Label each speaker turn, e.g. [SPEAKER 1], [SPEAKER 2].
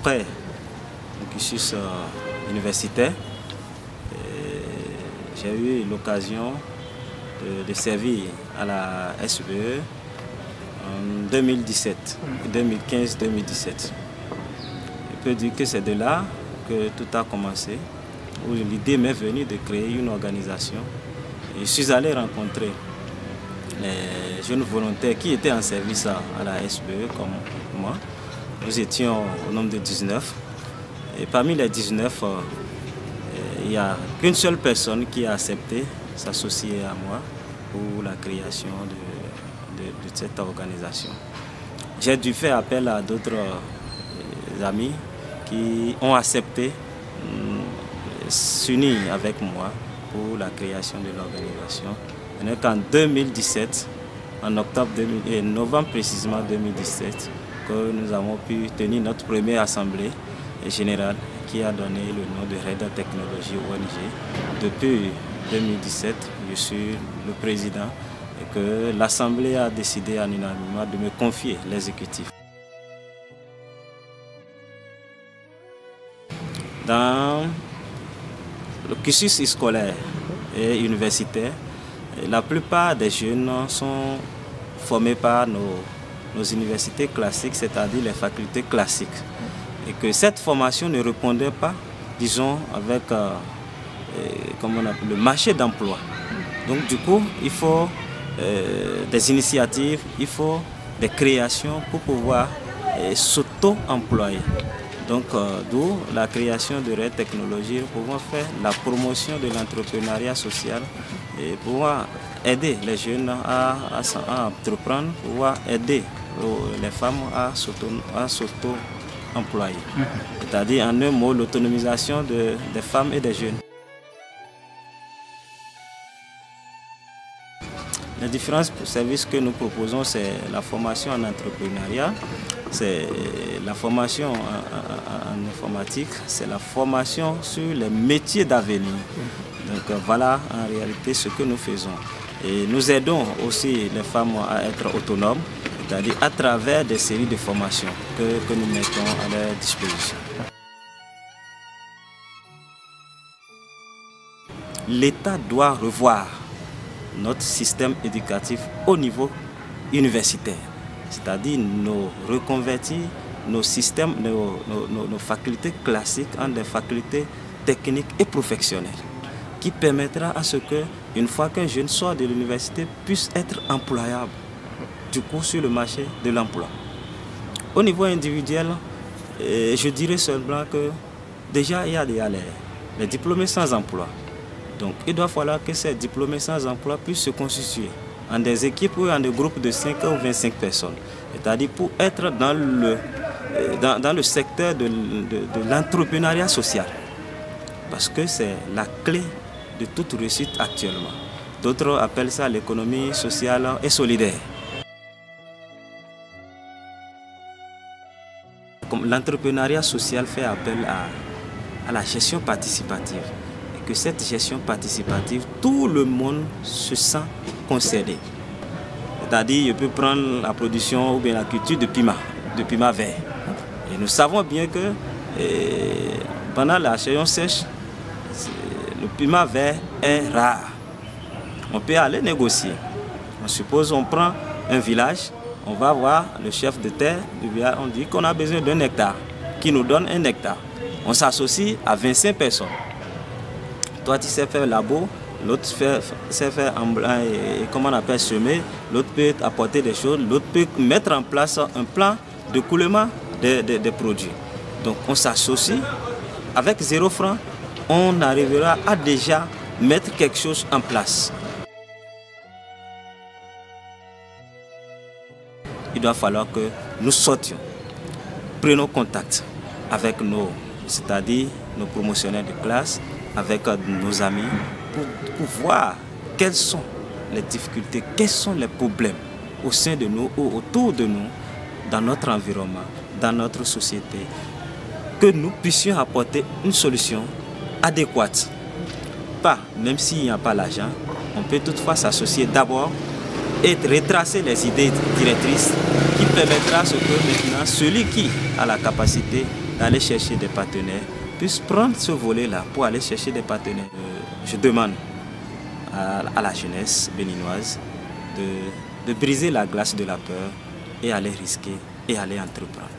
[SPEAKER 1] après mon cursus universitaire, j'ai eu l'occasion de servir à la SBE en 2017, 2015-2017. Je peux dire que c'est de là que tout a commencé, où l'idée m'est venue de créer une organisation. Et je suis allé rencontrer les jeunes volontaires qui étaient en service à la SBE comme moi. Nous étions au nombre de 19. Et parmi les 19, il n'y a qu'une seule personne qui a accepté s'associer à moi pour la création de cette organisation. J'ai dû faire appel à d'autres amis qui ont accepté s'unir avec moi pour la création de l'organisation. Ce n'est qu'en 2017, en novembre précisément 2017, que nous avons pu tenir notre première assemblée générale qui a donné le nom de Red Technology ONG. Depuis 2017, je suis le président et que l'Assemblée a décidé en unanimement de me confier l'exécutif. Dans le cursus scolaire et universitaire, la plupart des jeunes sont formés par nos universités classiques, c'est-à-dire les facultés classiques. Et que cette formation ne répondait pas, disons, avec comment on appelle, le marché d'emploi. Donc du coup, il faut des initiatives, il faut des créations pour pouvoir s'auto-employer. Donc d'où la création de Red Technology, pour pouvoir faire la promotion de l'entrepreneuriat social et pouvoir aider les jeunes à entreprendre, pouvoir aider les femmes à s'auto-employer. C'est-à-dire en un mot l'autonomisation des femmes et des jeunes. Les différents services que nous proposons, c'est la formation en entrepreneuriat, c'est la formation en informatique, c'est la formation sur les métiers d'avenir. Donc voilà en réalité ce que nous faisons. Et nous aidons aussi les femmes à être autonomes, c'est-à-dire à travers des séries de formations que nous mettons à leur disposition. L'État doit revoir notre système éducatif au niveau universitaire, c'est-à-dire nous reconvertir nos systèmes, nos facultés classiques en des facultés techniques et professionnelles, qui permettra à ce que, une fois qu'un jeune sort de l'université, puisse être employable du coup sur le marché de l'emploi. Au niveau individuel, je dirais seulement que déjà il y a les diplômés sans emploi. Donc il doit falloir que ces diplômés sans emploi puissent se constituer en des équipes ou en des groupes de 5 ou 25 personnes. C'est-à-dire pour être dans le secteur de l'entrepreneuriat social. Parce que c'est la clé de toute réussite actuellement. D'autres appellent ça l'économie sociale et solidaire. L'entrepreneuriat social fait appel à la gestion participative. Et que cette gestion participative, tout le monde se sent concerné. C'est-à-dire, je peux prendre la production ou bien la culture de piment vert. Et nous savons bien que pendant la saison sèche, le piment vert est rare. On peut aller négocier. On suppose on prend un village, on va voir le chef de terre du village, on dit qu'on a besoin d'un hectare, qui nous donne un hectare. On s'associe à 25 personnes. Toi tu sais faire labo, l'autre sait faire comment on appelle semer, l'autre peut apporter des choses, l'autre peut mettre en place un plan de coulement des produits. Donc on s'associe, avec 0 francs, on arrivera à déjà mettre quelque chose en place. Il doit falloir que nous sortions, prenons contact avec c'est-à-dire nos promotionnaires de classe, avec nos amis, pour voir quelles sont les difficultés, quels sont les problèmes au sein de nous ou autour de nous, dans notre environnement, dans notre société, que nous puissions apporter une solution adéquate. Pas, même s'il n'y a pas l'argent, on peut toutefois s'associer d'abord et retracer les idées directrices qui permettra à ce que maintenant celui qui a la capacité d'aller chercher des partenaires, puissent prendre ce volet-là pour aller chercher des partenaires. Je demande à la jeunesse béninoise de briser la glace de la peur et aller risquer et aller entreprendre.